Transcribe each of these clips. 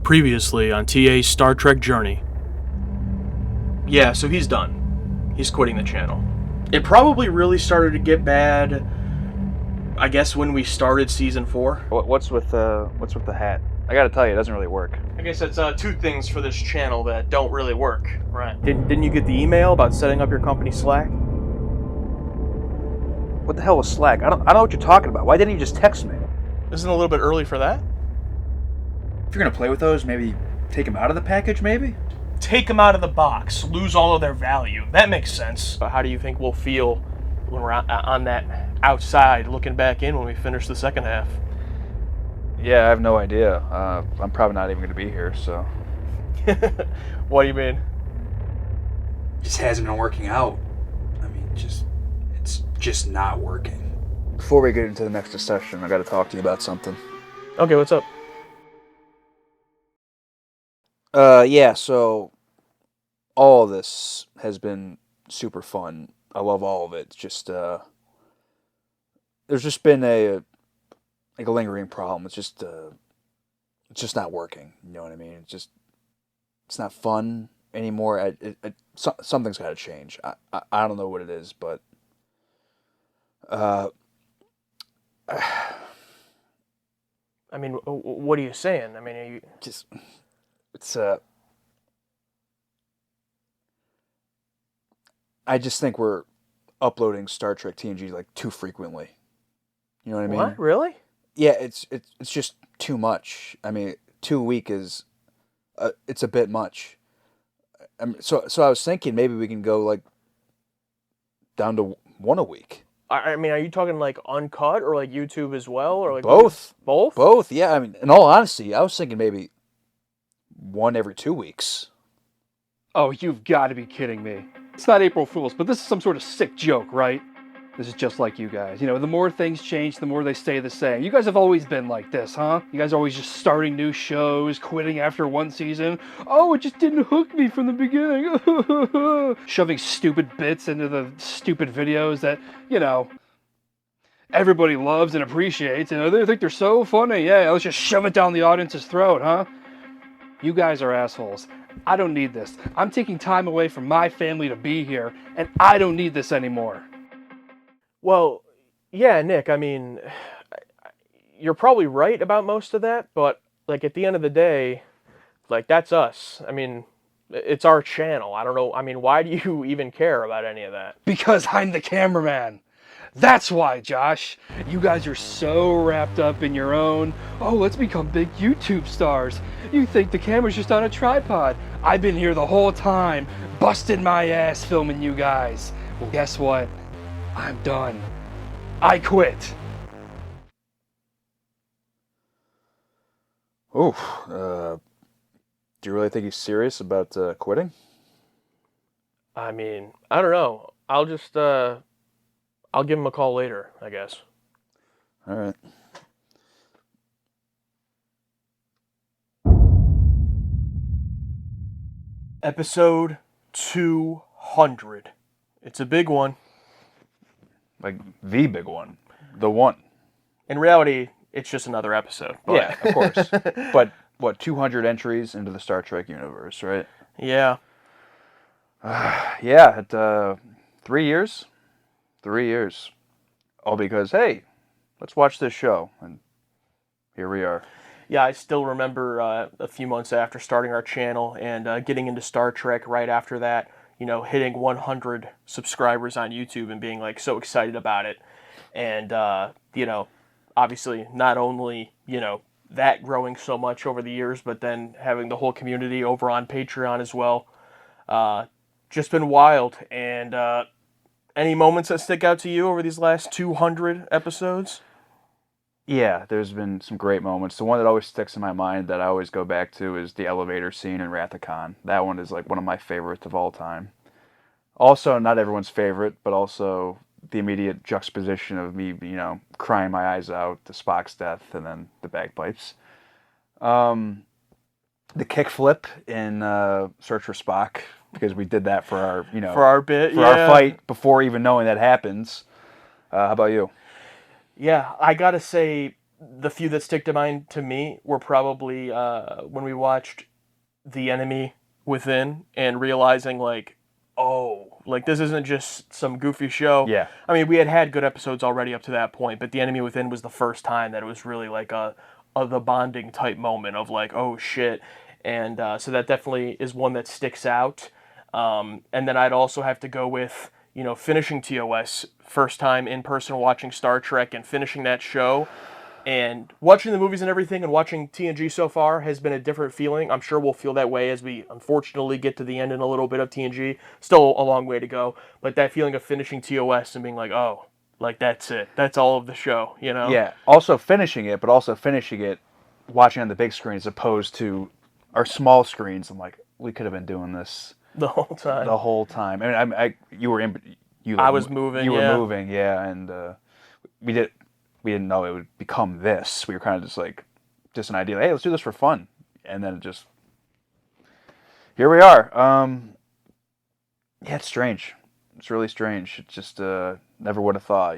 Previously on TA's Star Trek journey. Yeah, so he's done. He's quitting the channel. It probably really started to get bad, I guess, when we started season 4. What's with the hat? I gotta tell you, it doesn't really work. I guess that's two things for this channel that don't really work. Right. Didn't you get the email about setting up your company Slack? What the hell was Slack? I don't know what you're talking about. Why didn't you just text me? Isn't it a little bit early for that? If you're gonna play with those, maybe take them out of the package, maybe? Take them out of the box, lose all of their value. That makes sense. How do you think we'll feel when we're on that outside looking back in when we finish the second half? Yeah, I have no idea. I'm probably not even gonna be here, so. What do you mean? Just hasn't been working out. I mean, it's just not working. Before we get into the next discussion, I gotta talk to you about something. Okay, what's up? Yeah, so all of this has been super fun. I love all of it. It's just, there's just been a lingering problem. It's just not working. You know what I mean? It's not fun anymore. Something's got to change. I don't know what it is, but, I mean, what are you saying? I mean, are you just... It's I just think we're uploading Star Trek TNG like too frequently. You know what I mean? What? Really? Yeah, it's just too much. I mean, 2 a week is it's a bit much. So I was thinking maybe we can go like down to 1 a week. I mean, are you talking like uncut or like YouTube as well, or like both? Both? Both. Yeah. I mean, in all honesty, I was thinking maybe 1 every 2 weeks. Oh, you've got to be kidding me. It's not April Fool's, but this is some sort of sick joke, right? This is just like you guys. You know, the more things change, the more they stay the same. You guys have always been like this, huh? You guys are always just starting new shows, quitting after 1 season. Oh, it just didn't hook me from the beginning. Shoving stupid bits into the stupid videos that, you know, everybody loves and appreciates. You know, they think they're so funny. Yeah, let's just shove it down the audience's throat, huh? You guys are assholes. I don't need this. I'm taking time away from my family to be here, and I don't need this anymore. Well, yeah, Nick, I mean, you're probably right about most of that, but, like, at the end of the day, like, that's us. I mean, it's our channel. I don't know. I mean, why do you even care about any of that? Because I'm the cameraman. That's why, Josh. You guys are so wrapped up in your own, oh, let's become big YouTube stars. You think the camera's just on a tripod. I've been here the whole time, busted my ass filming you guys. Well, guess what? I'm done. I quit. Do you really think he's serious about quitting? I mean, I don't know. I'll just, I'll give him a call later, I guess. All right. Episode 200. It's a big one. Like the big one. The one. In reality, it's just another episode. But... Yeah, of course. But, what, 200 entries into the Star Trek universe, right? Yeah. Yeah, 3 years. 3 years. All because, hey, let's watch this show. And here we are. Yeah, I still remember a few months after starting our channel and getting into Star Trek right after that, you know, hitting 100 subscribers on YouTube and being, like, so excited about it. And, you know, obviously not only, you know, that growing so much over the years, but then having the whole community over on Patreon as well. Just been wild. And any moments that stick out to you over these last 200 episodes? Yeah, there's been some great moments. The one that always sticks in my mind that I always go back to is the elevator scene in Wrath of Khan. That one is like one of my favorites of all time. Also, not everyone's favorite, but also the immediate juxtaposition of me, you know, crying my eyes out to Spock's death and then the bagpipes. The kickflip in Search for Spock, because we did that for our, you know, for our bit, for our fight before even knowing that happens. How about you? Yeah, I gotta say, the few that stick to mind to me were probably when we watched The Enemy Within and realizing like, oh, like this isn't just some goofy show. Yeah. I mean, we had good episodes already up to that point, but The Enemy Within was the first time that it was really like the bonding type moment of like, oh shit. And so that definitely is one that sticks out. And then I'd also have to go with, finishing TOS, first time in person watching Star Trek and finishing that show. And watching the movies and everything and watching TNG so far has been a different feeling. I'm sure we'll feel that way as we unfortunately get to the end in a little bit of TNG. Still a long way to go. But that feeling of finishing TOS and being like, oh, like that's it. That's all of the show, Yeah. Also finishing it, but also finishing it watching on the big screen as opposed to our small screens. I'm like, we could have been doing this The whole time. the whole time. I mean, you were in. I was moving, You yeah. were moving, yeah, and we didn't know it would become this. We were kind of just an idea. Hey, let's do this for fun, and then here we are. Yeah, it's strange. It's really strange. It's just never would have thought,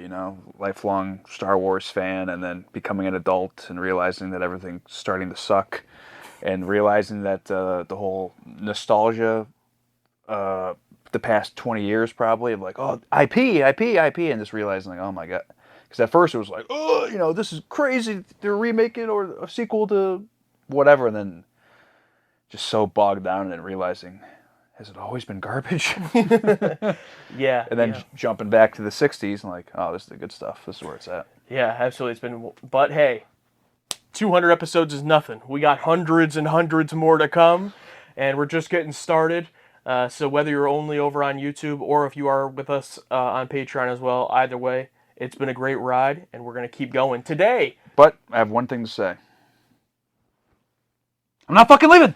lifelong Star Wars fan, and then becoming an adult and realizing that everything's starting to suck, and realizing that the whole nostalgia, the past 20 years probably of like, oh, IP, and just realizing like, oh my god. Because at first it was like, oh, this is crazy. They're remaking or a sequel to whatever. And then just so bogged down and realizing, has it always been garbage? Yeah. And then jumping back to the 60s and like, oh, this is the good stuff. This is where it's at. Yeah, absolutely. It's been, but hey, 200 episodes is nothing. We got hundreds and hundreds more to come, and we're just getting started. So whether you're only over on YouTube or if you are with us on Patreon as well, either way, it's been a great ride, and we're going to keep going. Today... But I have one thing to say. I'm not fucking leaving!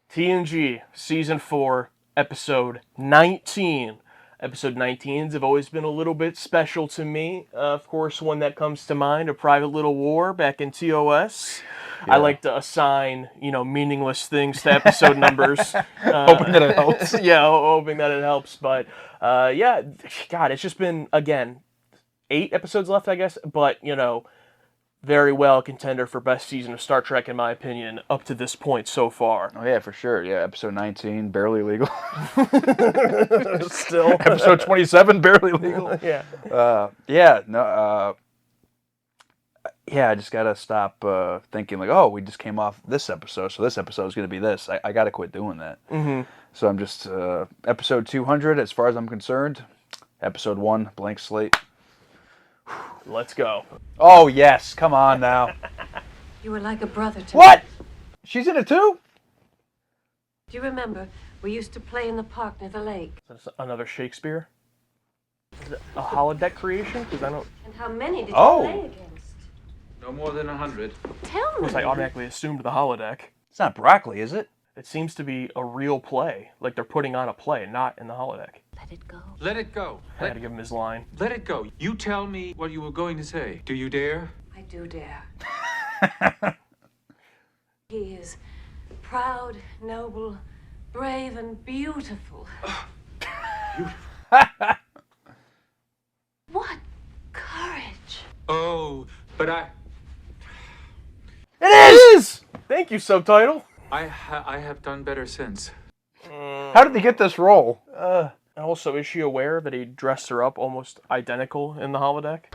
TNG Season 4, Episode 19. Episode 19s have always been a little bit special to me. Of course, one that comes to mind, A Private Little War back in TOS. Yeah. I like to assign, meaningless things to episode numbers. Hoping that it helps. Yeah, hoping that it helps. But, yeah, God, it's just been, again, 8 episodes left, I guess. But, very well contender for best season of Star Trek, in my opinion, up to this point so far. Oh, yeah, for sure. Yeah, episode 19, barely legal. Still. Episode 27, barely legal. Yeah. Yeah, I just got to stop thinking like, oh, we just came off this episode, so this episode is going to be this. I got to quit doing that. Mm-hmm. So I'm just, episode 200, as far as I'm concerned, episode 1, blank slate. Let's go. Oh, yes, come on now. You were like a brother to me. What? She's in it too? Do you remember? We used to play in the park near the lake. Is this another Shakespeare? Is it a holodeck creation? Because I don't... And how many did you Oh. play against? No more than 100. Tell Of course, me. I automatically assumed the holodeck. It's not broccoli, is it? It seems to be a real play. Like they're putting on a play, not in the holodeck. Let it go. Let it go. I had to give him his line. Let it go. You tell me what you were going to say. Do you dare? I do dare. He is proud, noble, brave, and beautiful. What courage! Oh, but It is! Thank you, subtitle. I have done better since. How did they get this role? Also, is she aware that he dressed her up almost identical in the holodeck?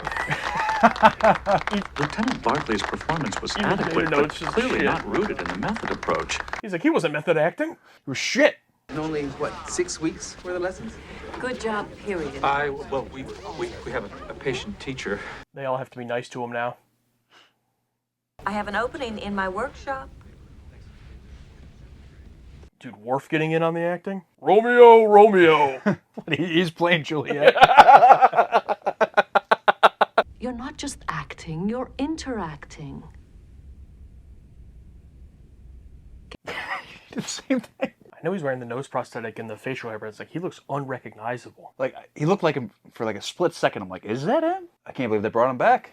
Lieutenant Barclay's performance was Even adequate, though but it's just clearly shit. not rooted in the method approach. He's like, he wasn't method acting. It was shit. Only, 6 weeks worth of lessons? Good job, period. We have a patient teacher. They all have to be nice to him now. I have an opening in my workshop. Dude, Worf getting in on the acting? Romeo! He's playing Juliet. You're not just acting, you're interacting. The same thing. I know he's wearing the nose prosthetic and the facial hair, but it's like, he looks unrecognizable. Like, he looked like him for like a split second. I'm like, is that him? I can't believe they brought him back.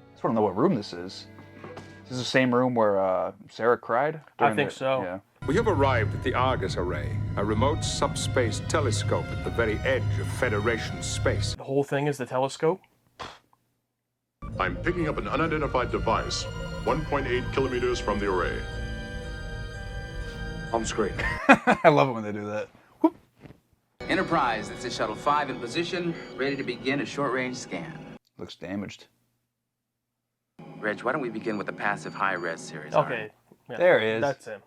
I just want to know what room this is. Is this the same room where Sarah cried? I think the- so. Yeah. We have arrived at the Argus Array, a remote subspace telescope at the very edge of Federation space. The whole thing is the telescope? I'm picking up an unidentified device 1.8 kilometers from the array. On screen. I love it when they do that. Whoop. Enterprise, this is Shuttle 5 in position, ready to begin a short-range scan. Looks damaged. Reg, why don't we begin with the passive high-res series? Okay. Yeah, there he is. That's him.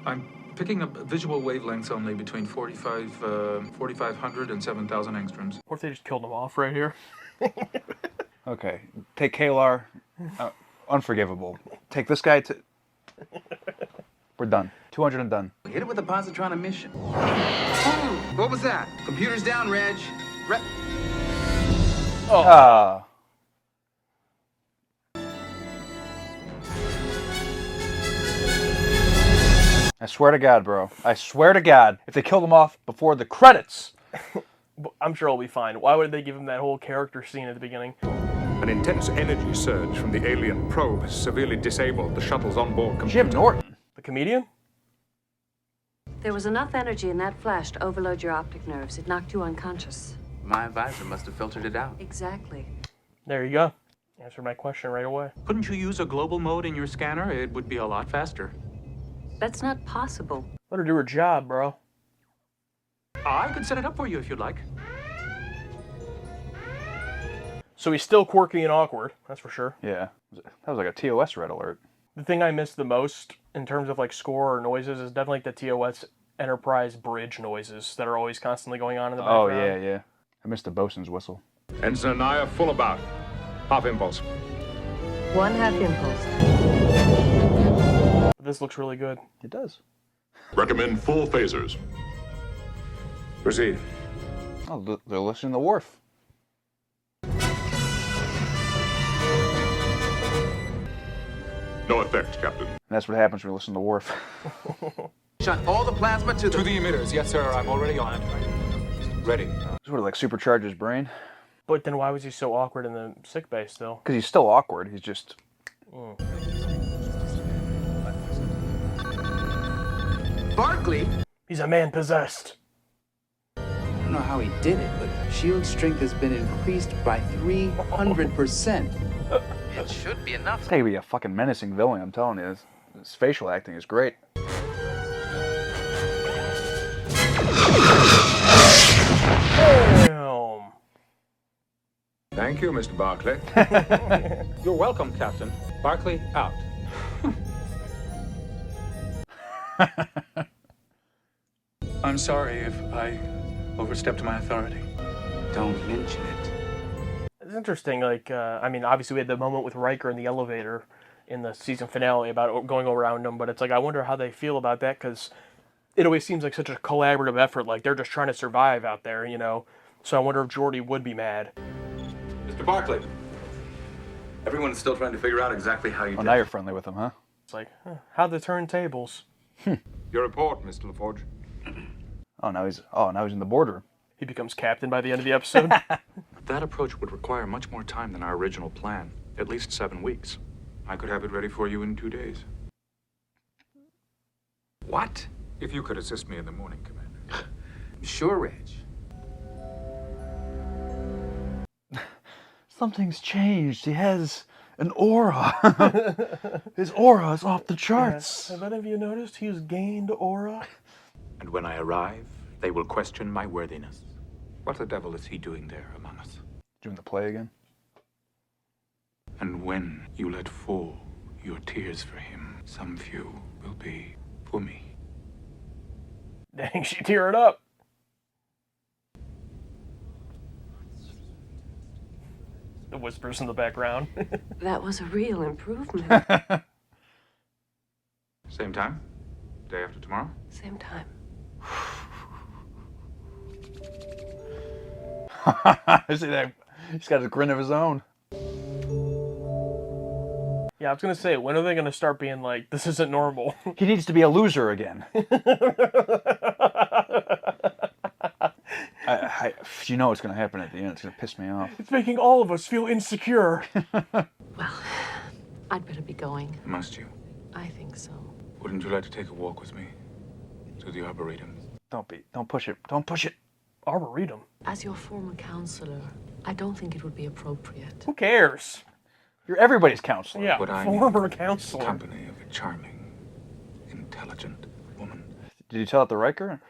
I'm picking up visual wavelengths only between 4,500 and 7,000 angstroms. What if they just killed him off right here? Okay, take Kalar. Unforgivable. Take this guy to... We're done. 200 and done. Hit it with a positron emission. Oh, what was that? Computer's down, Reg. Oh. Ah. I swear to God, bro. I swear to God, if they killed him off before the credits. I'm sure I'll be fine. Why would they give him that whole character scene at the beginning? An intense energy surge from the alien probe has severely disabled the shuttle's onboard computer. Jim Norton. The comedian? There was enough energy in that flash to overload your optic nerves. It knocked you unconscious. My advisor must have filtered it out. Exactly. There you go. Answered my question right away. Couldn't you use a global mode in your scanner? It would be a lot faster. That's not possible. Let her do her job, bro. I could set it up for you if you'd like. So he's still quirky and awkward, that's for sure. Yeah, that was like a TOS red alert. The thing I miss the most in terms of like score or noises is definitely like the TOS Enterprise bridge noises that are always constantly going on in the background. Oh, yeah, yeah. I missed the bosun's whistle. Ensign Anaya, full about. Half impulse. 1/2 impulse. This looks really good. It does. Recommend full phasers. Proceed. Oh, they're listening to Worf. No effect, Captain. And that's what happens when you listen to Worf. Shut all the plasma to To the emitters. Yes, sir. I'm already on it. Ready. Sort of like supercharge his brain. But then why was he so awkward in the sickbay still? Because he's still awkward. He's just... Barkley? He's a man possessed. I don't know how he did it, but shield strength has been increased by 300%. It should be enough. This guy could be a fucking menacing villain, I'm telling you. His facial acting is great. Damn. Thank you, Mr. Barclay. You're welcome, Captain. Barkley, out. I'm sorry if I overstepped my authority. Don't mention it. It's interesting, like, I mean, obviously we had the moment with Riker in the elevator in the season finale about going around him, but it's like, I wonder how they feel about that, because it always seems like such a collaborative effort, like they're just trying to survive out there, you know? So I wonder if Geordi would be mad. Mr. Barclay. Everyone's still trying to figure out exactly how you Oh, did now it. you're friendly with him, huh? It's like, how'd they turn tables? Your report, Mr. LaForge. Oh, now he's in the boardroom. He becomes captain by the end of the episode. That approach would require much more time than our original plan. At least 7 weeks. I could have it ready for you in 2 days. What? If you could assist me in the morning, Commander. Sure, Reg. Something's changed. He has an aura. His aura is off the charts. Have any of you noticed he's gained aura? And when I arrive, they will question my worthiness. What the devil is he doing there among us? Doing the play again? And when you let fall your tears for him, some few will be for me. Dang, she tearing up. The whispers in the background. That was a real improvement. Same time? Day after tomorrow? Same time. See that? He's got a grin of his own. Yeah, I was gonna say, when are they gonna start being like, this isn't normal? He needs to be a loser again. You know what's going to happen at the end. It's going to piss me off. It's making all of us feel insecure. Well, I'd better be going. Must you? I think so. Wouldn't you like to take a walk with me? To the Arboretum? Don't push it. Don't push it. Arboretum? As your former counselor, I don't think it would be appropriate. Who cares? You're everybody's counselor. Yeah, What I former need is counselor. the company of a charming, intelligent woman. Did you tell it to Riker?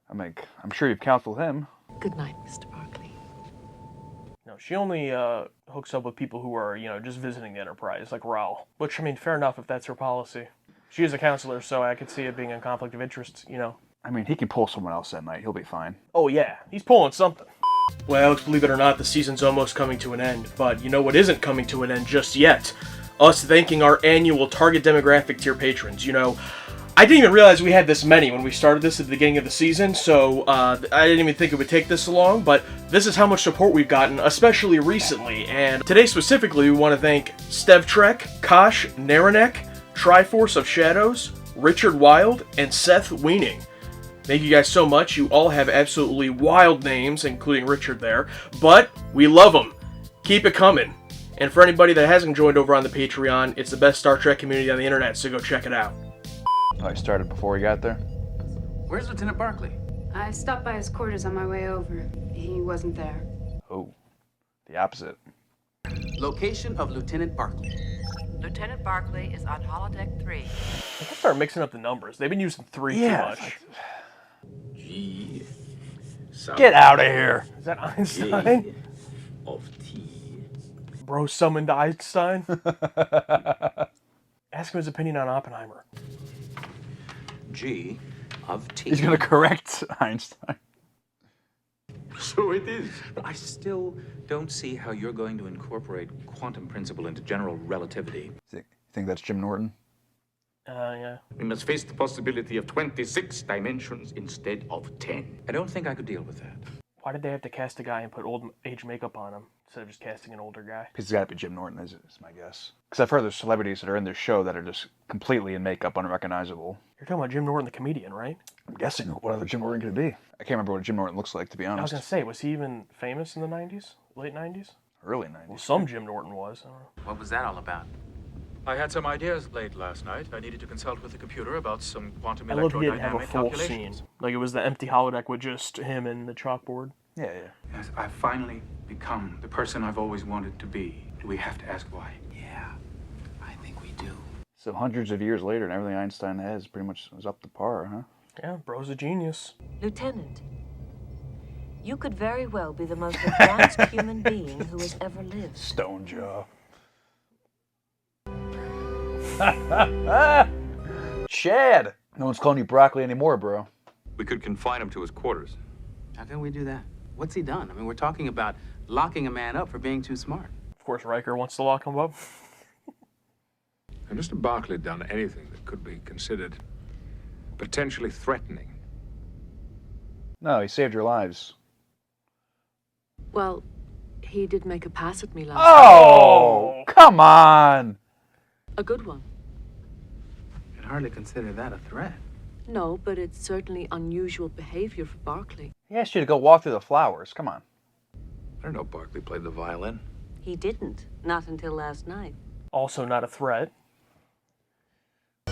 I'm sure you've counseled him. Good night, Mr. Barkley. No, she only hooks up with people who are, just visiting the Enterprise, like Raul. Which, I mean, fair enough if that's her policy. She is a counselor, so I could see it being a conflict of interest, I mean, he can pull someone else that night. He'll be fine. Oh, yeah. He's pulling something. Well, Alex, believe it or not, the season's almost coming to an end. But you know what isn't coming to an end just yet? Us thanking our annual target demographic tier patrons. I didn't even realize we had this many when we started this at the beginning of the season, so I didn't even think it would take this long, but this is how much support we've gotten, especially recently. And today specifically, we want to thank Stevtrek, Kosh, Naranek, Triforce of Shadows, Richard Wild, and Seth Weening. Thank you guys so much. You all have absolutely wild names, including Richard there, but we love them. Keep it coming. And for anybody that hasn't joined over on the Patreon, it's the best Star Trek community on the internet, so go check it out. Oh, he started before we got there? Where's Lieutenant Barkley? I stopped by his quarters on my way over. He wasn't there. Oh, the opposite. Location of Lieutenant Barkley. Lieutenant Barkley is on holodeck 3. I can start mixing up the numbers. They've been using 3 too much. G. Get out of here. Is that Einstein? Of T. Bro summoned Einstein? Ask him his opinion on Oppenheimer. G of T. He's going to correct Einstein. So it is. But I still don't see how you're going to incorporate quantum principle into general relativity. Think that's Jim Norton? Yeah. We must face the possibility of 26 dimensions instead of 10. I don't think I could deal with that. Why did they have to cast a guy and put old age makeup on him instead of just casting an older guy? Because it's got to be Jim Norton, is my guess. Because I've heard there's celebrities that are in this show that are just completely in makeup, unrecognizable. You're talking about Jim Norton, the comedian, right? I'm guessing what other Jim Norton could it be. I can't remember what Jim Norton looks like, to be honest. I was going to say, was he even famous in the 90s? Late 90s? Early 90s. Well, some Jim Norton was. I don't know. What was that all about? I had some ideas late last night. I needed to consult with the computer about some quantum I love he didn't have a electrodynamic full calculations. scene. Like, it was the empty holodeck with just him and the chalkboard. Yeah. Yes, I've finally become the person I've always wanted to be. Do we have to ask why? Yeah, I think we do. So hundreds of years later, and everything Einstein has pretty much was up to par, huh? Yeah, bro's a genius. Lieutenant, you could very well be the most advanced human being who has ever lived. Stone jaw. Chad! No one's calling you broccoli anymore, bro. We could confine him to his quarters. How can we do that? What's he done? I mean, we're talking about locking a man up for being too smart. Of course, Riker wants to lock him up. And Mr. Barkley had done anything that could be considered potentially threatening. No, he saved your lives. Well, he did make a pass at me last Oh, come on! night. A good one. I'd hardly consider that a threat. No, but it's certainly unusual behavior for Barkley. He asked you to go walk through the flowers. Come on. I don't know Barkley played the violin. He didn't. Not until last night. Also not a threat.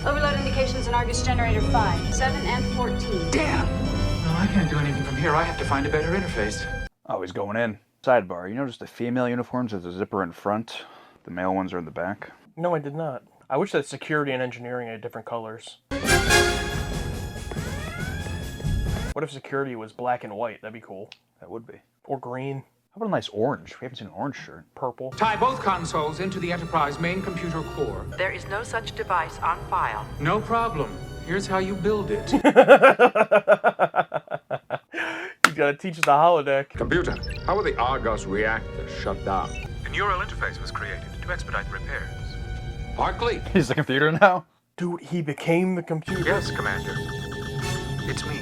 Overload indications in Argus Generator 5, 7, and 14. Damn! No, I can't do anything from here. I have to find a better interface. Oh, he's going in. Sidebar, you notice the female uniforms have the zipper in front? The male ones are in the back? No, I did not. I wish that security and engineering had different colors. What if security was black and white? That'd be cool. That would be. Or green. How about a nice orange? We haven't seen an orange shirt. Purple. Tie both consoles into the Enterprise main computer core. There is no such device on file. No problem. Here's how you build it. You gotta teach the holodeck. Computer, how are the Argos reactors shut down? A neural interface was created to expedite repairs. Barkley. He's the computer now? Dude, he became the computer. Yes, Commander. It's me.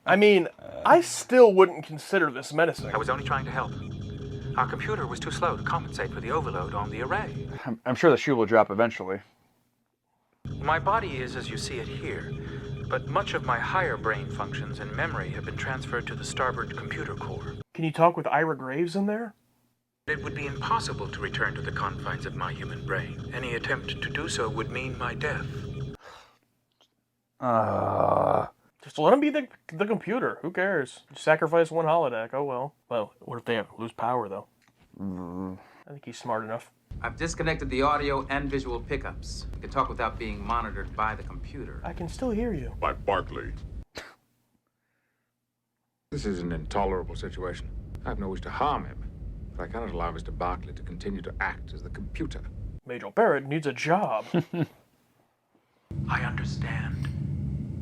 I mean, I still wouldn't consider this menacing. I was only trying to help. Our computer was too slow to compensate for the overload on the array. I'm sure the shoe will drop eventually. My body is as you see it here, but much of my higher brain functions and memory have been transferred to the starboard computer core. Can you talk with Ira Graves in there? It would be impossible to return to the confines of my human brain. Any attempt to do so would mean my death. Just let him be the computer. Who cares? Sacrifice one holodeck. Oh well. Well, what if they lose power though? I think he's smart enough. I've disconnected the audio and visual pickups. You can talk without being monitored by the computer. I can still hear you. By Barkley. This is an intolerable situation. I have no wish to harm him, but I cannot allow Mr. Barkley to continue to act as the computer. Major Barrett needs a job. I understand.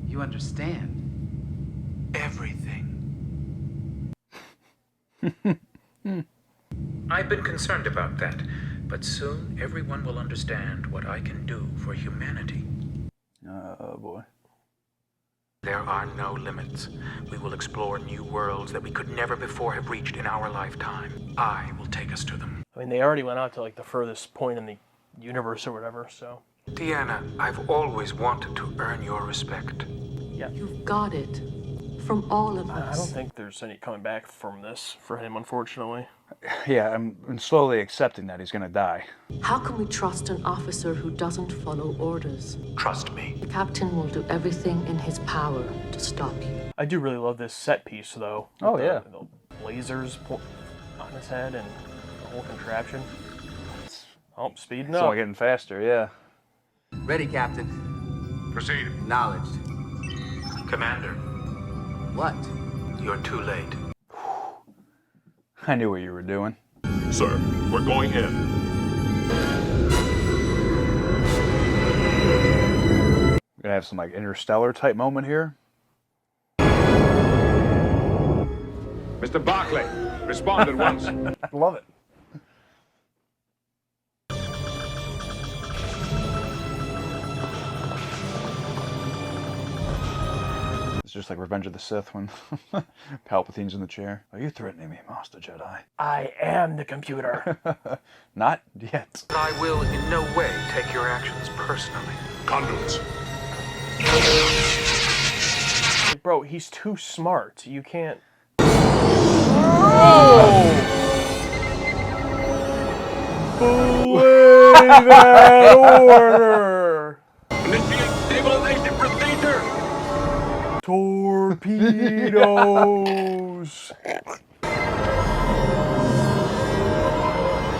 You understand? Everything. I've been concerned about that, but soon everyone will understand what I can do for humanity. Oh boy. There are no limits. We will explore new worlds that we could never before have reached in our lifetime. I will take us to them. I mean, they already went out to like the furthest point in the universe or whatever, so. Deanna, I've always wanted to earn your respect. Yeah. You've got it. From all of I us. don't think there's any coming back from this for him, unfortunately. Yeah, I'm slowly accepting that he's gonna die. How can we trust an officer who doesn't follow orders? Trust me. The captain will do everything in his power to stop you. I do really love this set piece, though. Oh, With yeah. The lasers on his head and the whole contraption. Oh, speeding It's up. only getting faster, yeah. Ready, Captain. Proceed. Acknowledged. Commander, What? you're too late. I knew what you were doing. Sir, we're going in. We're gonna have some like interstellar type moment here. Mr. Barkley, respond at once. Love it. It's just like Revenge of the Sith when Palpatine's in the chair. Are you threatening me, Master Jedi? I am the computer. Not yet. I will in no way take your actions personally. Conduits. Bro, he's too smart. You can't. Belay that order! Initiate stabilization procedure. Torpedoes!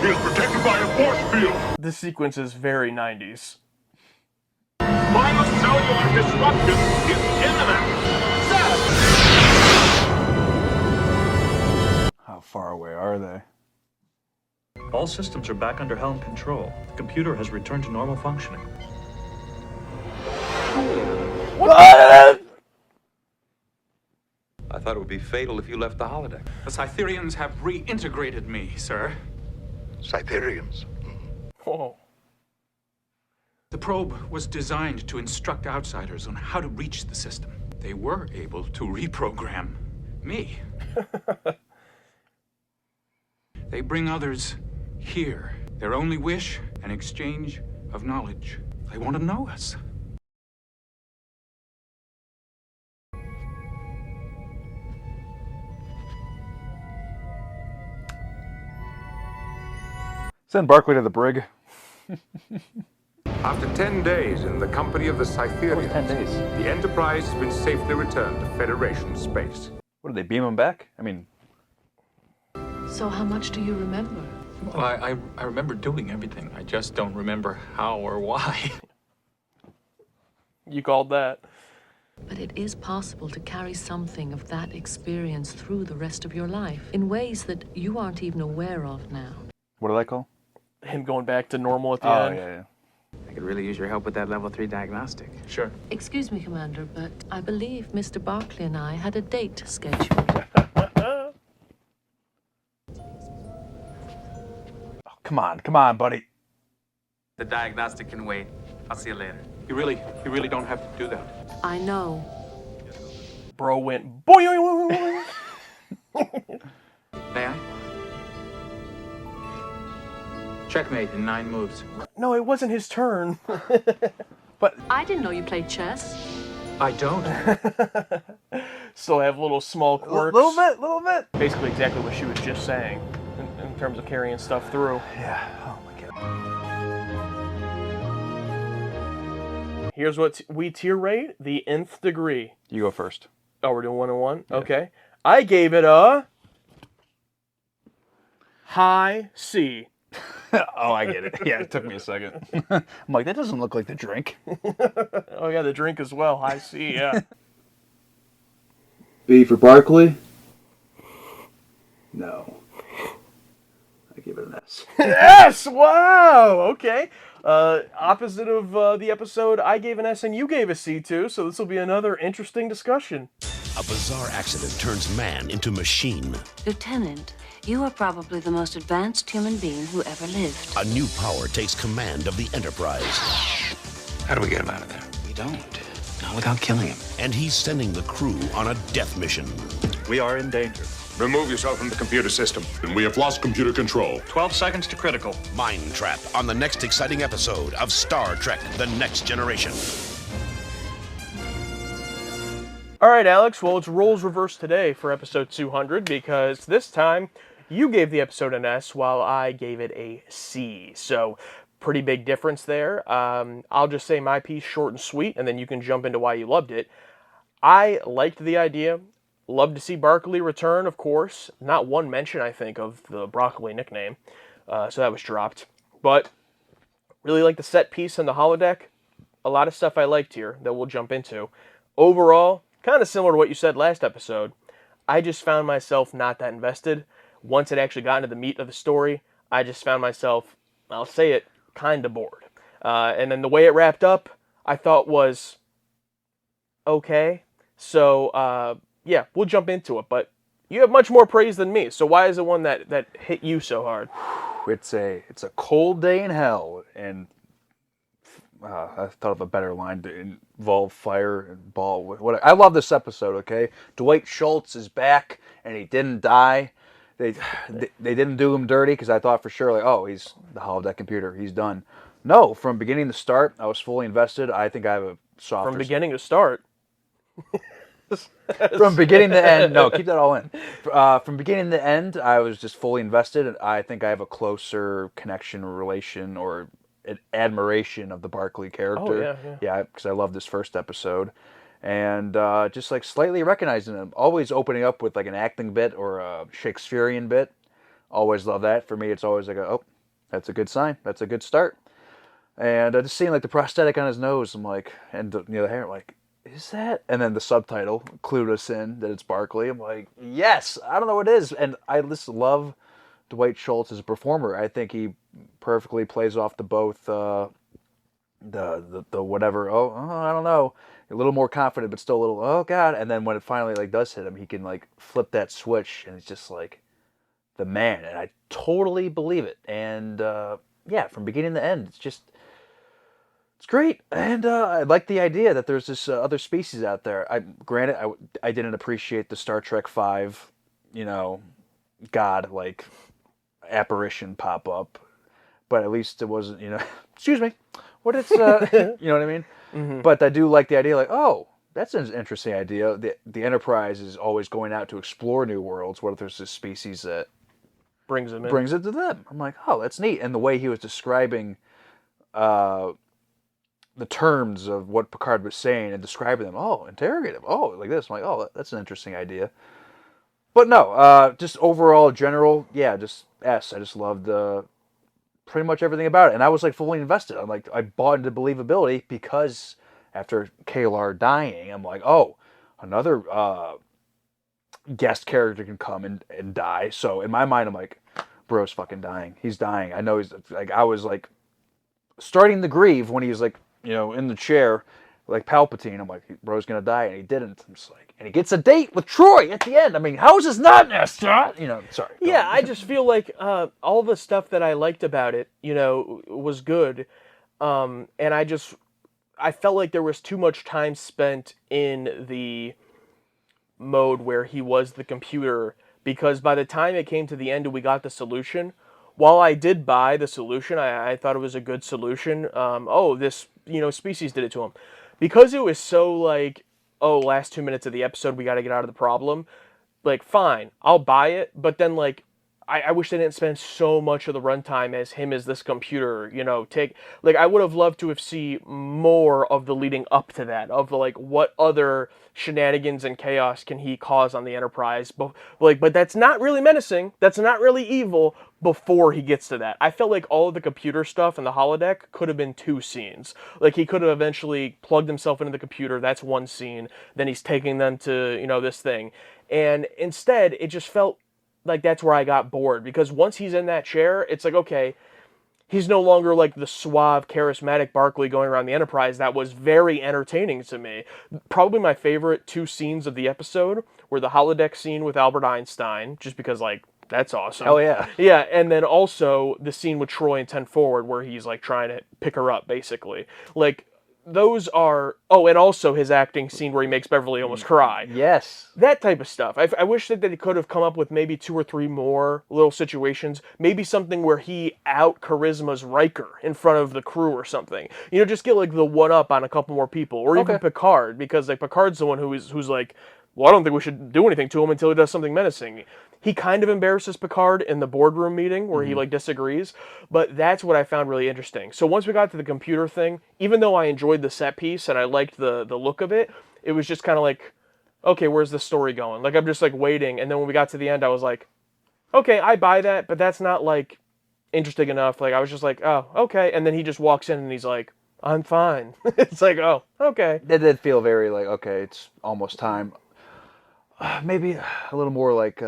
He is protected by a force field. This sequence is very 90s. Final cellular disruption is imminent. How far away are they? All systems are back under helm control. The computer has returned to normal functioning. What? I thought it would be fatal if you left the holodeck. The Cytherians have reintegrated me, sir. Cytherians. Whoa. The probe was designed to instruct outsiders on how to reach the system. They were able to reprogram me. They bring others here. Their only wish, an exchange of knowledge. They want to know us. Send Barkley to the brig. After 10 days in the company of the Cytherians, 10 days. the Enterprise has been safely returned to Federation space. What, did they beam him back? I mean... So how much do you remember? Well, I remember doing everything. I just don't remember how or why. You called that. But it is possible to carry something of that experience through the rest of your life in ways that you aren't even aware of now. What did I call? Him going back to normal at the Oh, end. yeah. I could really use your help with that level 3 diagnostic. Sure. Excuse me, Commander, but I believe Mr. Barkley and I had a date scheduled. Come on, buddy. The diagnostic can wait. I'll see you later. You really don't have to do that. I know. Bro went boing. May I? Checkmate in 9 moves. No, it wasn't his turn. I didn't know you played chess. I don't. Still have little small quirks. Little bit. Basically exactly what she was just saying. And in terms of carrying stuff through. Yeah. Oh my god. Here's what we tier rate the Nth Degree. You go first. Oh, we're doing 1 and 1? Yeah. Okay. I gave it a high C. Oh, I get it. Yeah, it took me a second. I'm like, that doesn't look like the drink. Oh, yeah, the drink as well. High C, yeah. B for Barkley? No. I give it an S. Yes! Wow! Okay. Opposite of the episode, I gave an S and you gave a C too, so this will be another interesting discussion. A bizarre accident turns man into machine. Lieutenant, you are probably the most advanced human being who ever lived. A new power takes command of the Enterprise. How do we get him out of there? We don't. Not without killing him. And he's sending the crew on a death mission. We are in danger. Remove yourself from the computer system. And we have lost computer control. 12 seconds to critical. Mind Trap on the next exciting episode of Star Trek: The Next Generation. All right, Alex, well, it's roles reversed today for episode 200 because this time you gave the episode an S while I gave it a C. So, pretty big difference there. I'll just say my piece short and sweet, and then you can jump into why you loved it. I liked the idea. Love to see Barkley return, of course. Not one mention, I think, of the broccoli nickname. So that was dropped. But really like the set piece and the holodeck. A lot of stuff I liked here that we'll jump into. Overall, kind of similar to what you said last episode. I just found myself not that invested. Once it actually got into the meat of the story, I just found myself, I'll say it, kind of bored. And then the way it wrapped up, I thought was okay. So, yeah, we'll jump into it, but you have much more praise than me, so why is it one that hit you so hard? It's a cold day in hell, and I thought of a better line to involve fire and ball. Whatever. I love this episode, okay? Dwight Schultz is back, and he didn't die. They didn't do him dirty, because I thought for sure, like, oh, he's the holodeck computer, he's done. No, from beginning to start, I was fully invested. I think I have a softer... From beginning to start? From beginning to end, no, keep that all in. From beginning to end, I was just fully invested, and I think I have a closer connection, relation, or an admiration of the Barkley character. Oh, yeah. Yeah, because I love this first episode. And just like slightly recognizing him, always opening up with like an acting bit or a Shakespearean bit. Always love that. For me, it's always like, oh, that's a good sign. That's a good start. And just seeing like the prosthetic on his nose, I'm like, and the hair, I'm like, is that? And then the subtitle clued us in that it's Barkley. I'm like, yes, I don't know what it is. And I just love Dwight Schultz as a performer. I think he perfectly plays off the both the whatever. Oh, I don't know. A little more confident, but still a little. Oh God! And then when it finally like does hit him, he can like flip that switch, and it's just like the man. And I totally believe it. And yeah, from beginning to end, it's great, and I like the idea that there's this other species out there. Granted, I didn't appreciate the Star Trek V, god like apparition pop up, but at least it wasn't, excuse me, what it's, you know what I mean? Mm-hmm. But I do like the idea, like, oh, that's an interesting idea. The Enterprise is always going out to explore new worlds. What if there's this species that brings it to them? I'm like, oh, that's neat. And the way he was describing the terms of what Picard was saying and describing them. Oh, interrogative. Oh, like this. I'm like, oh, that's an interesting idea. But no, just overall, general, yeah, just S. I just loved pretty much everything about it. And I was like fully invested. I'm like, I bought into believability because after Kalar dying, I'm like, oh, another guest character can come and die. So in my mind, I'm like, bro's fucking dying. He's dying. I know he's like, I was like starting to grieve when he was like, in the chair, like Palpatine. I'm like, bro's gonna die, and he didn't. I'm just like, and he gets a date with Troy at the end. I mean, how is this not an S? Sorry. Yeah, I just feel like all the stuff that I liked about it, was good, and I felt like there was too much time spent in the mode where he was the computer, because by the time it came to the end and we got the solution, while I did buy the solution, I thought it was a good solution. This species did it to him, because it was so like, oh, last 2 minutes of the episode we got to get out of the problem. Like, fine, I'll buy it, but then like, I wish they didn't spend so much of the runtime as him as this computer, I would have loved to have seen more of the leading up to that, of like what other shenanigans and chaos can he cause on the Enterprise, but that's not really menacing, that's not really evil before he gets to that. I felt like all of the computer stuff in the holodeck could have been 2 scenes. Like he could have eventually plugged himself into the computer, that's 1 scene, then he's taking them to, this thing. And instead, it just felt like that's where I got bored, because once he's in that chair, it's like, okay, he's no longer like the suave, charismatic Barclay going around the Enterprise that was very entertaining to me. Probably my favorite 2 scenes of the episode were the holodeck scene with Albert Einstein, just because, like, that's awesome. Hell yeah. Yeah, and then also the scene with Troy in 10 Forward where he's, like, trying to pick her up, basically. Like, those are... Oh, and also his acting scene where he makes Beverly almost cry. Yes. That type of stuff. I wish that they could have come up with maybe 2 or 3 more little situations. Maybe something where he out-charismas Riker in front of the crew or something. Just get, like, the one-up on a couple more people. Or even Picard, because, like, Picard's the one who's like, well, I don't think we should do anything to him until he does something menacing. He kind of embarrasses Picard in the boardroom meeting where he, like, disagrees, but that's what I found really interesting. So once we got to the computer thing, even though I enjoyed the set piece and I liked the look of it, it was just kind of like, okay, where's the story going? Like, I'm just, like, waiting, and then when we got to the end, I was like, okay, I buy that, but that's not, like, interesting enough. Like, I was just like, oh, okay, and then he just walks in and he's like, I'm fine. It's like, oh, okay. That did feel very like, okay, it's almost time. Maybe a little more like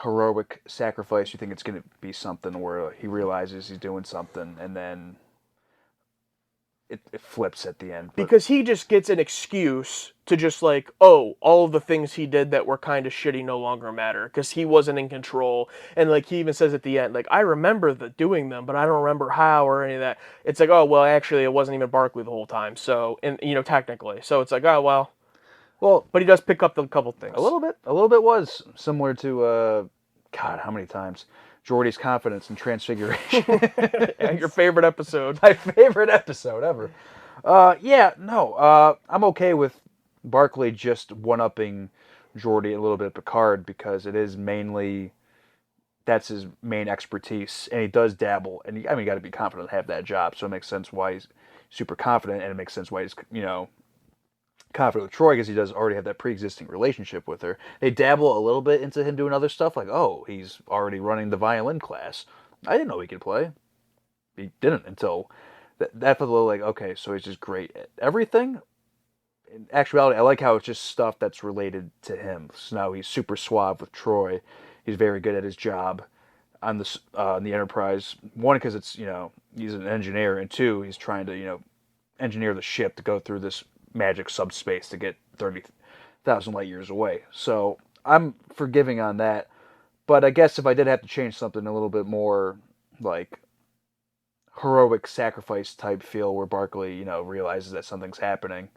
heroic sacrifice. You think it's going to be something where he realizes he's doing something, and then it flips at the end. Because he just gets an excuse to just like, oh, all of the things he did that were kind of shitty no longer matter, because he wasn't in control. And like he even says at the end, like, I remember doing them, but I don't remember how or any of that. It's like, oh, well, actually, it wasn't even Barclay the whole time. So, and technically. So it's like, oh, well... Well, but he does pick up a couple things. A little bit. A little bit was similar to, God, how many times? Geordi's confidence in Transfiguration. Your favorite episode. My favorite episode ever. I'm okay with Barclay just one-upping Geordi a little bit of Picard, because it is mainly, that's his main expertise, and he does dabble, and you got to be confident to have that job, so it makes sense why he's super confident, and it makes sense why he's, confident with Troy, because he does already have that pre-existing relationship with her. They dabble a little bit into him doing other stuff, like, oh, he's already running the violin class. I didn't know he could play. He didn't until that felt a little like, okay, so he's just great at everything. In actuality, I like how it's just stuff that's related to him. So now he's super suave with Troy. He's very good at his job on the Enterprise. 1, because it's, he's an engineer, and 2, he's trying to, engineer the ship to go through this magic subspace to get 30,000 light years away. So I'm forgiving on that. But I guess if I did have to change something a little bit more like heroic sacrifice type feel, where Barclay, realizes that something's happening,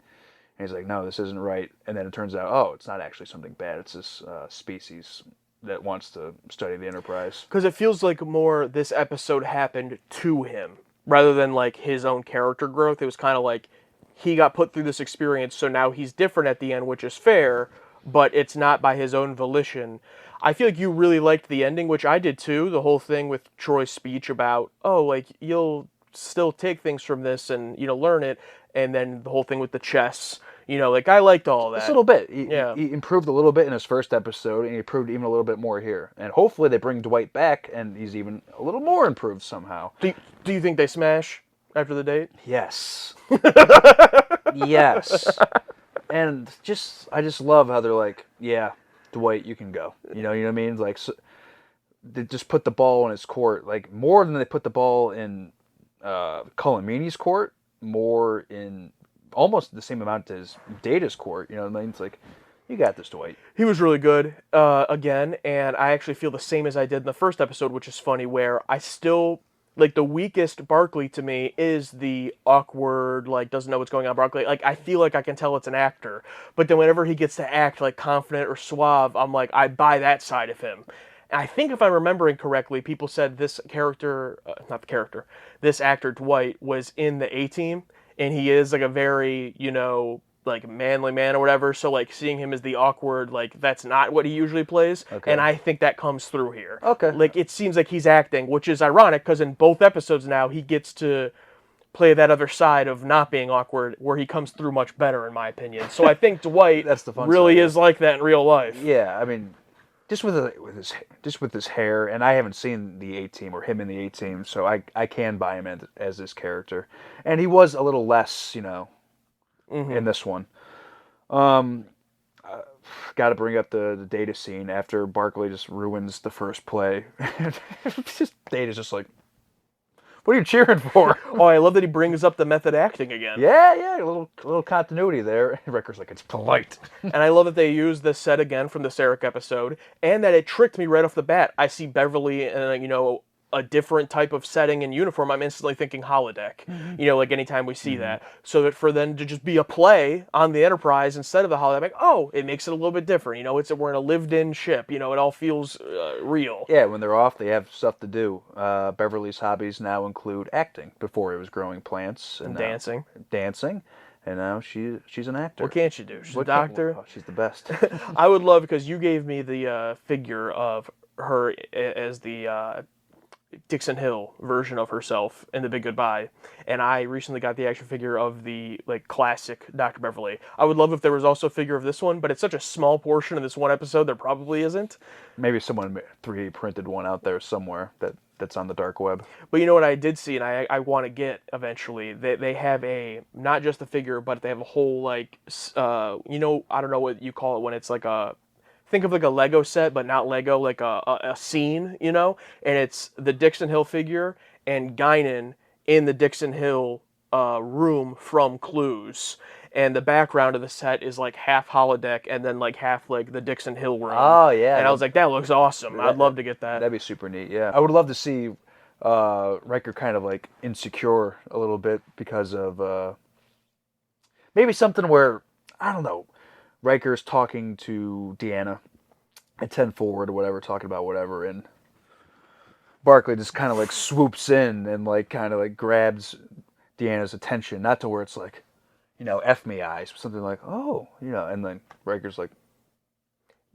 and he's like, no, this isn't right. And then it turns out, oh, it's not actually something bad. It's this species that wants to study the Enterprise. Because it feels like more this episode happened to him rather than like his own character growth. It was kind of like, he got put through this experience, so now he's different at the end, which is fair, but it's not by his own volition. I feel like you really liked the ending, which I did too, the whole thing with Troy's speech about, oh, like, you'll still take things from this and, learn it, and then the whole thing with the chess, I liked all that. Just a little bit. He improved a little bit in his first episode, and he improved even a little bit more here. And hopefully they bring Dwight back, and he's even a little more improved somehow. Do you think they smash after the date? Yes. Yes. And I just love how they're like, yeah, Dwight, you can go. You know what I mean? Like, so, they just put the ball in his court, like more than they put the ball in Cullen Meany's court, more in almost the same amount as Data's court. You know what I mean? It's like, you got this, Dwight. He was really good again, and I actually feel the same as I did in the first episode, which is funny, where I still... Like, the weakest Barclay to me is the awkward, like, doesn't know what's going on Barclay. Like, I feel like I can tell it's an actor. But then whenever he gets to act, like, confident or suave, I'm like, I buy that side of him. And I think if I'm remembering correctly, people said this character, this actor, Dwight, was in the A-Team. And he is, like, a very, like manly man or whatever. So like seeing him as the awkward, like that's not what he usually plays, Okay. and I think that comes through here. Okay. Like it seems like he's acting, which is ironic because in both episodes now he gets to play that other side of not being awkward, where he comes through much better, in my opinion. So I think Dwight That's the fun really side. is like that in real life. Yeah, I mean, just with his hair, and I haven't seen the A-Team or him in the A-Team, so I can buy him as this character, and he was a little less, in this one. Got to bring up the Data scene after Barkley just ruins the first play. Data's just like, what are you cheering for? Oh, I love that he brings up the method acting again. Yeah, a little continuity there. Wrecker's like, it's polite. And I love that they used this set again from this Eric episode, and that it tricked me right off the bat. I see Beverly in a different type of setting and uniform. I'm instantly thinking holodeck. Like anytime we see that. So that for them to just be a play on the Enterprise instead of the holodeck, I'm like, oh, it makes it a little bit different. We're in a lived-in ship. It all feels real. Yeah, when they're off, they have stuff to do. Beverly's hobbies now include acting. Before it was growing plants and dancing. And now she's an actor. What can't she do? She's a doctor. She's the best. I would love, because you gave me the figure of her as the Dixon Hill version of herself in The Big Goodbye, and I recently got the action figure of the classic Dr. Beverly. I would love if there was also a figure of this one, but it's such a small portion of this one episode there probably isn't. Maybe someone 3D printed one out there somewhere that's on the dark web. But you know what I did see, and I want to get eventually, they have not just the figure, but they have a whole I don't know what you call it when it's like think of like a Lego set, but not Lego, like a scene, and it's the Dixon Hill figure and Guinan in the Dixon Hill room from Clues. And the background of the set is like half holodeck and then like half like the Dixon Hill room. Oh, yeah. And I was like, that looks awesome. I'd love to get that. That'd be super neat, yeah. I would love to see Riker kind of like insecure a little bit because of maybe something where, I don't know, Riker's talking to Deanna at 10 forward or whatever, talking about whatever, and Barkley just kind of like swoops in and like kind of like grabs Deanna's attention, not to where it's like, F me eyes, but something like, oh, and then Riker's like,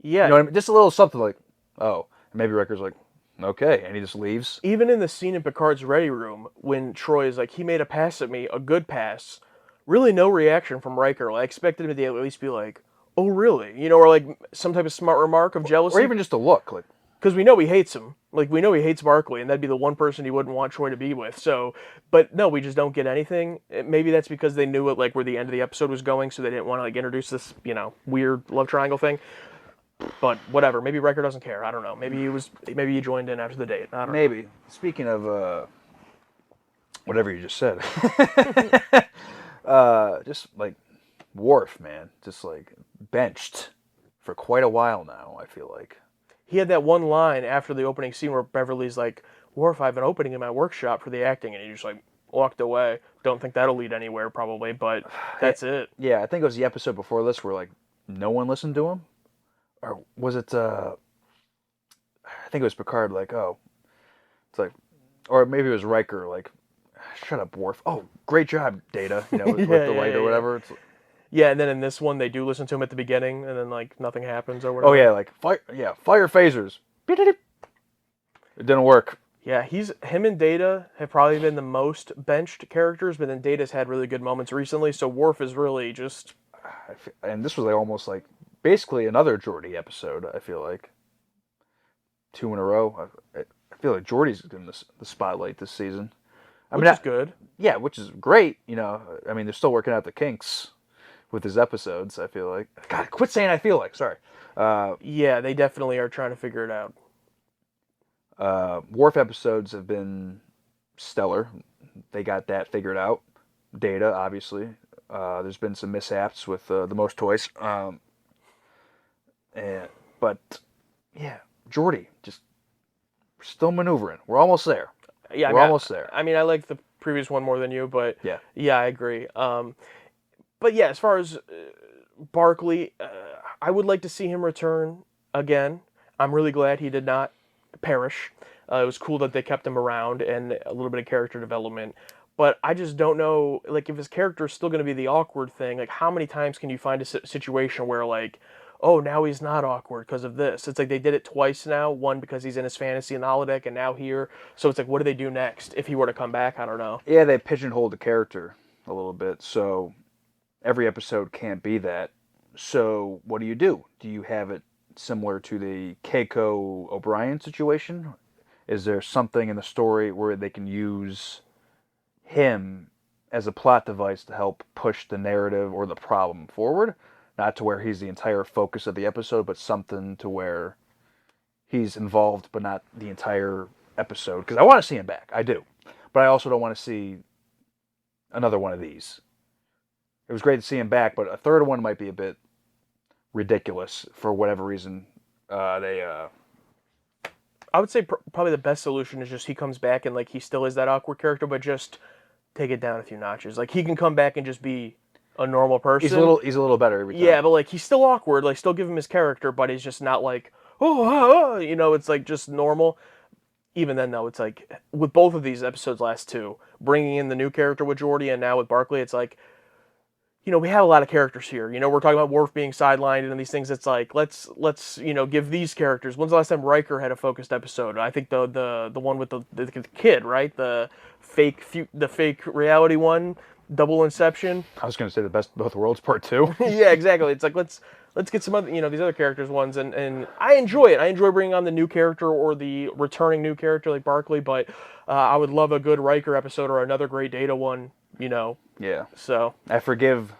yeah, you know what I mean? Just a little something like, oh, and maybe Riker's like, okay, and he just leaves. Even in the scene in Picard's ready room, when Troy is like, he made a pass at me, a good pass, really no reaction from Riker. I expected him to at least be like, oh, really? Or like some type of smart remark of jealousy. Or even just a look. Because we know he hates him. We know he hates Barkley, and that'd be the one person he wouldn't want Troy to be with. So, but no, we just don't get anything. Maybe that's because they knew where the end of the episode was going, so they didn't want to introduce this, weird love triangle thing. But whatever. Maybe Riker doesn't care. I don't know. Maybe he joined in after the date. I don't know. Maybe. Speaking of whatever you just said. Just like Worf, man, just like benched for quite a while now, I feel like. He had that one line after the opening scene where Beverly's like, Worf, I have an opening in my workshop for the acting, and he just walked away. Don't think that'll lead anywhere probably, but that's it. Yeah, I think it was the episode before this where no one listened to him. Or was it I think it was Picard it's like, or maybe it was Riker shut up, Worf. Oh, great job, Data, with the light or whatever. It's, yeah, and then in this one, they do listen to him at the beginning, and then, nothing happens or whatever. Oh, yeah, fire phasers. It didn't work. Yeah, him and Data have probably been the most benched characters, but then Data's had really good moments recently, so Worf is really just... And this was almost basically another Geordi episode, I feel like. 2 in a row. I feel like Geordi's in the spotlight this season. Which is good. Yeah, which is great, they're still working out the kinks with his episodes, I feel like. God, quit saying I feel like, sorry. Yeah, they definitely are trying to figure it out. Worf episodes have been stellar. They got that figured out. Data, obviously. There's been some mishaps with the most toys. But, yeah, Geordi, just still maneuvering. We're almost there. Yeah, we're almost there. I mean, I like the previous one more than you, but yeah, I agree. But yeah, as far as Barkley, I would like to see him return again. I'm really glad he did not perish. It was cool that they kept him around and a little bit of character development. But I just don't know, like, if his character is still going to be the awkward thing, like, how many times can you find a situation where, like, oh, now he's not awkward because of this? It's like they did it twice now. One because he's in his fantasy in the holodeck, and now here. So it's like, what do they do next if he were to come back? I don't know. Yeah, they pigeonholed the character a little bit, so every episode can't be that. So what do? Do you have it similar to the Keiko O'Brien situation? Is there something in the story where they can use him as a plot device to help push the narrative or the problem forward? Not to where he's the entire focus of the episode, but something to where he's involved, but not the entire episode. Because I want to see him back. I do. But I also don't want to see another one of these. It was great to see him back, but a third one might be a bit ridiculous for whatever reason. I would say probably the best solution is just he comes back and, like, he still is that awkward character, but just take it down a few notches. Like, he can come back and just be a normal person. He's a little better every time. Yeah, but, like, he's still awkward. Like, still give him his character, but he's just not like, oh, you know, it's like just normal. Even then, though, it's like with both of these episodes, last two, bringing in the new character with Geordi and now with Barclay, it's like, you know, we have a lot of characters here. You know, we're talking about Worf being sidelined and these things. It's like, let's you know, give these characters. When's the last time Riker had a focused episode? I think the one with the kid, right? The fake reality one, double Inception. I was going to say the best of both worlds part 2. Yeah, exactly. It's like let's get some other, you know, these other characters ones, and I enjoy it. I enjoy bringing on the new character or the returning new character like Barclay, but I would love a good Riker episode or another great Data one. You know. Yeah. So I forgive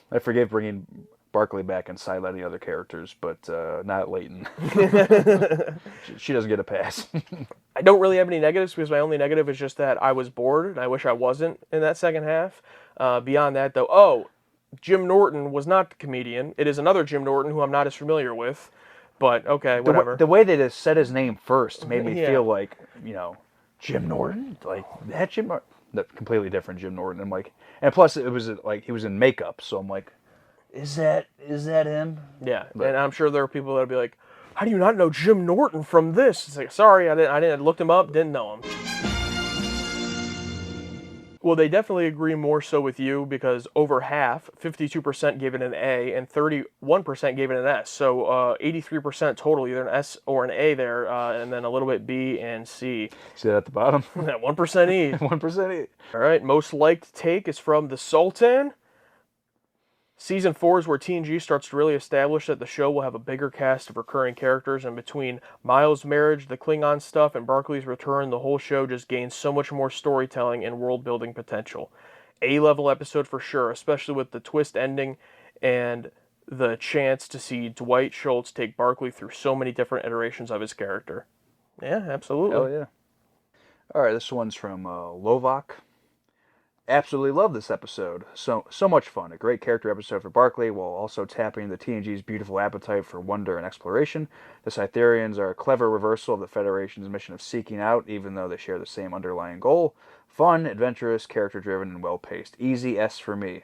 bringing Barclay back and sidelighting other characters, but not Leighton. She doesn't get a pass. I don't really have any negatives because my only negative is just that I was bored and I wish I wasn't in that second half. Beyond that, though, Jim Norton was not the comedian. It is another Jim Norton who I'm not as familiar with. But okay, whatever. The way they just said his name first made me feel like, you know, Jim Norton, like that Jim Norton. That completely different Jim Norton. I'm like, and plus it was like he was in makeup, so I'm like, is that him? Yeah, but, and I'm sure there are people that'll be like, how do you not know Jim Norton from this? It's like, sorry, I didn't. I looked him up, didn't know him. Well, they definitely agree more so with you because over half, 52% gave it an A and 31% gave it an S. So 83% total, either an S or an A there, and then a little bit B and C. See that at the bottom? 1% each. 1% each. All right, most liked take is from the Sultan. Season 4 is where TNG starts to really establish that the show will have a bigger cast of recurring characters, and between Miles' marriage, the Klingon stuff, and Barclay's return, the whole show just gains so much more storytelling and world-building potential. A-level episode for sure, especially with the twist ending and the chance to see Dwight Schultz take Barclay through so many different iterations of his character. Yeah, absolutely. Hell yeah. All right, this one's from Lovak. Absolutely love this episode. So much fun. A great character episode for Barclay while also tapping the TNG's beautiful appetite for wonder and exploration. The Cytherians are a clever reversal of the Federation's mission of seeking out, even though they share the same underlying goal. Fun, adventurous, character-driven, and well-paced. Easy S for me.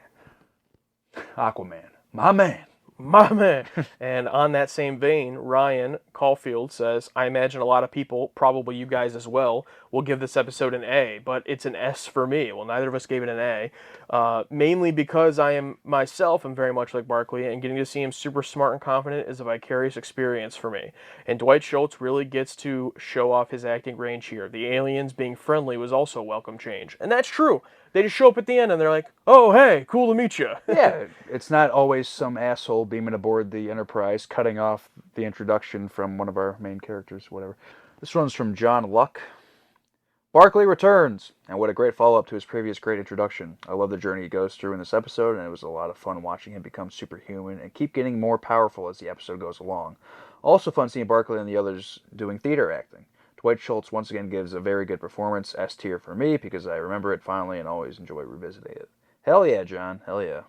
Aquaman. My man. My man. And on that same vein, Ryan Caulfield says, I imagine a lot of people, probably you guys as well, will give this episode an A, but it's an S for me. Well, neither of us gave it an A. Mainly because I am myself am very much like Barclay, and getting to see him super smart and confident is a vicarious experience for me. And Dwight Schultz really gets to show off his acting range here. The aliens being friendly was also a welcome change. And that's true. They just show up at the end and they're like, oh, hey, cool to meet you. Yeah, it's not always some asshole beaming aboard the Enterprise, cutting off the introduction from one of our main characters, whatever. This one's from John Luck. Barclay returns, and what a great follow-up to his previous great introduction. I love the journey he goes through in this episode, and it was a lot of fun watching him become superhuman and keep getting more powerful as the episode goes along. Also fun seeing Barclay and the others doing theater acting. Dwight Schultz once again gives a very good performance, S tier for me, because I remember it fondly and always enjoy revisiting it. Hell yeah, John. Hell yeah.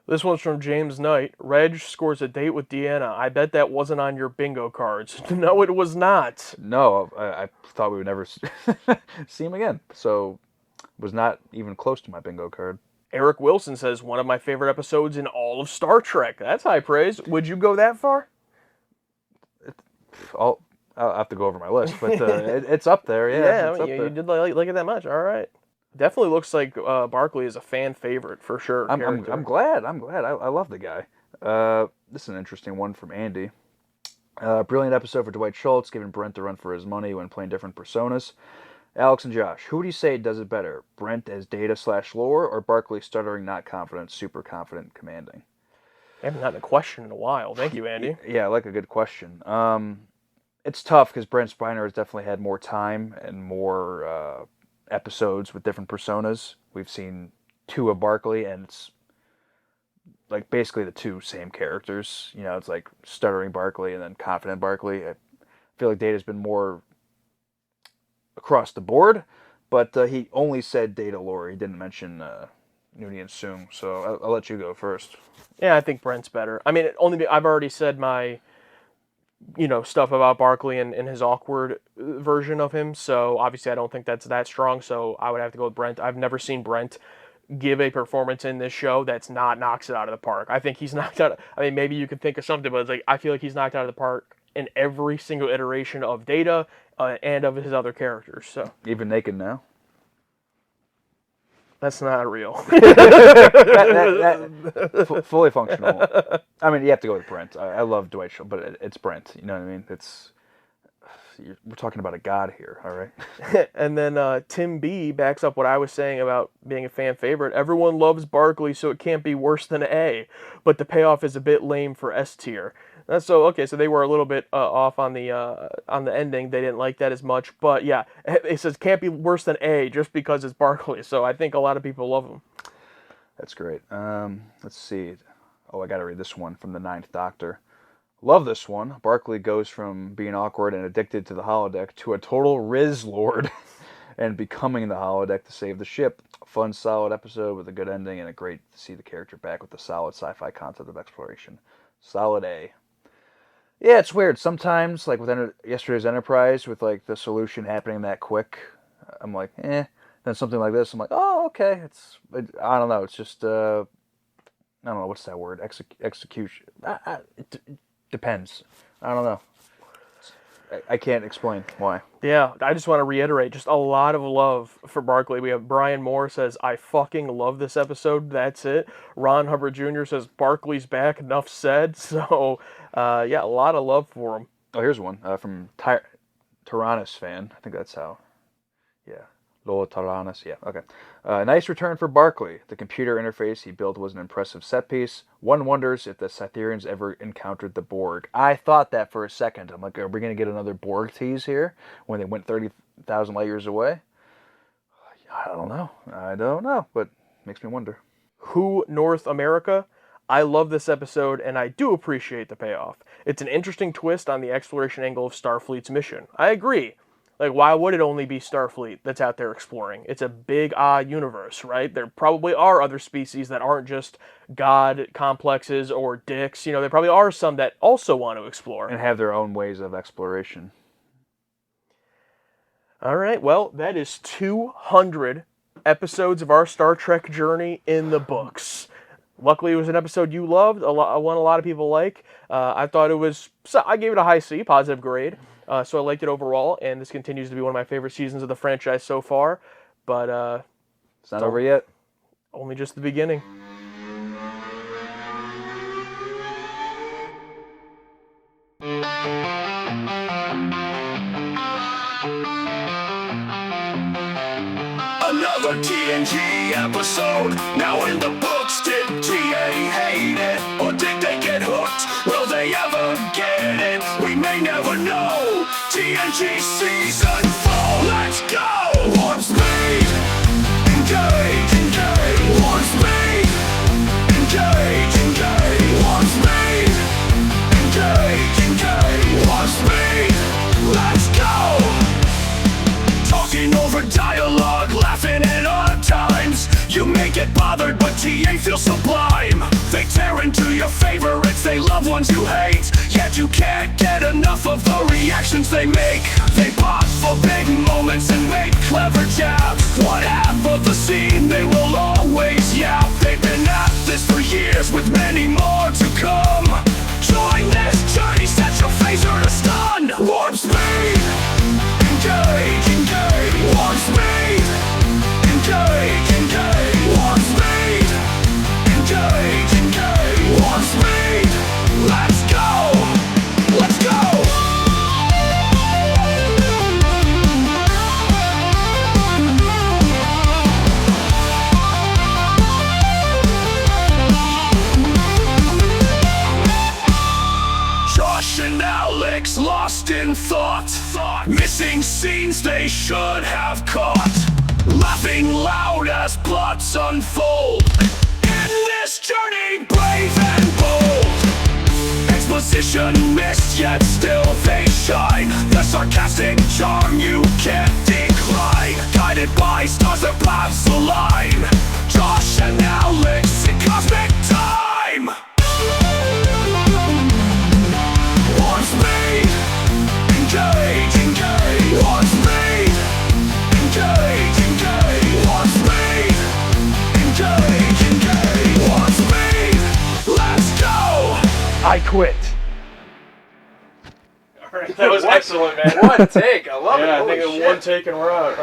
This one's from James Knight. Reg scores a date with Deanna. I bet that wasn't on your bingo cards. No, it was not. No, I thought we would never see him again. So it was not even close to my bingo card. Eric Wilson says, one of my favorite episodes in all of Star Trek. That's high praise. Would you go that far? I'll have to go over my list, but it's up there. Yeah, Yeah, you did like it that much. All right. Definitely looks like Barkley is a fan favorite for sure. I'm glad. I love the guy. This is an interesting one from Andy. Brilliant episode for Dwight Schultz, giving Brent the run for his money when playing different personas. Alex and Josh, who do you say does it better? Brent as Data/Lore, or Barkley stuttering, not confident, super confident, commanding? I haven't gotten a question in a while. Thank you, Andy. Yeah, I like a good question. It's tough because Brent Spiner has definitely had more time and more episodes with different personas. We've seen 2 of Barkley, and it's like basically the 2 same characters. You know, it's like stuttering Barkley and then confident Barkley. I feel like Data's been more across the board, but he only said Data/Lore. He didn't mention Noonien Soong, so I'll let you go first. Yeah, I think Brent's better. I mean, I've already said my, stuff about Barkley and his awkward version of him, so obviously I don't think that's that strong, so I would have to go with Brent. I've never seen Brent give a performance in this show that's not knocks it out of the park. I think he's knocked out. I mean, maybe you could think of something, but it's like I feel like he's knocked out of the park in every single iteration of Data and of his other characters. So even naked now. That's not real. Fully functional. I mean, you have to go with Brent. I love Dwight Schultz, but it's Brent. You know what I mean? We're talking about a god here, all right? And then Tim B backs up what I was saying about being a fan favorite. Everyone loves Barkley, so it can't be worse than A, but the payoff is a bit lame for S tier. So they were a little bit off on the ending. They didn't like that as much, but yeah, it says can't be worse than A just because it's Barkley. So I think a lot of people love him. That's great. Let's see. Oh, I got to read this one from the Ninth Doctor. Love this one. Barkley goes from being awkward and addicted to the holodeck to a total Riz Lord and becoming the holodeck to save the ship. A fun, solid episode with a good ending, and a great to see the character back with the solid sci-fi concept of exploration. Solid A. Yeah, it's weird. Sometimes, like with yesterday's Enterprise, with like the solution happening that quick, I'm like, eh. Then something like this, I'm like, oh, okay. I don't know. It's just, I don't know. What's that word? Execution. It depends. I don't know. I can't explain why. Yeah, I just want to reiterate, just a lot of love for Barkley. We have Brian Moore says, I fucking love this episode. That's it. Ron Hubbard Jr. says, Barkley's back. Enough said. So, yeah, a lot of love for him. Oh, here's one from Tyrannus fan. I think that's how. Yeah. Lola Tyrannus. Yeah, okay. Nice return for Barkley. The computer interface he built was an impressive set piece. One wonders if the Cytherians ever encountered the Borg. I thought that for a second. I'm like, are we going to get another Borg tease here when they went 30,000 light years away? I don't know, but makes me wonder. Who North America? I love this episode, and I do appreciate the payoff. It's an interesting twist on the exploration angle of Starfleet's mission. I agree. Like, why would it only be Starfleet that's out there exploring? It's a big, universe, right? There probably are other species that aren't just god complexes or dicks. There probably are some that also want to explore. And have their own ways of exploration. All right, well, that is 200 episodes of our Star Trek journey in the books. Luckily, it was an episode you loved, one a lot of people like. I gave it a high C, positive grade. So I liked it overall, and this continues to be one of my favorite seasons of the franchise so far. But it's not over yet. Only just the beginning. Another TNG episode, now in the books. Did TA hate it, or did they get hooked? Will they ever get it? We may never know. TNG season 4, let's go! Warp speed, engage, engage. Warp speed, engage, engage. Warp speed, engage, engage. Warp speed, let's go! Talking over dialogue, laughing at odd times. You may get bothered, but TA feels sublime. They tear into your favorites, they love ones you hate. Yet you can't get enough of the reactions they make. They pause for big moments and make clever jabs. One half of the scene they will always yap. They've been at this for years with many more to come. Join this journey, set your phaser to stun. Warp speed, engage, engage. Warp speed, engage. Showing scenes they should have caught, laughing loud as plots unfold. In this journey, brave and bold, exposition missed yet still they shine. The sarcastic charm you can't decline, guided by stars the paths align. Josh and Alex in cosmic time. Want speed? Engage, engage. Want speed? Engage, engage. Want speed? Engage, engage. Want speed? Let's go! I quit. All right, that was excellent, man. One take. I love it. Yeah, I Holy think shit. one take and we're out. All right.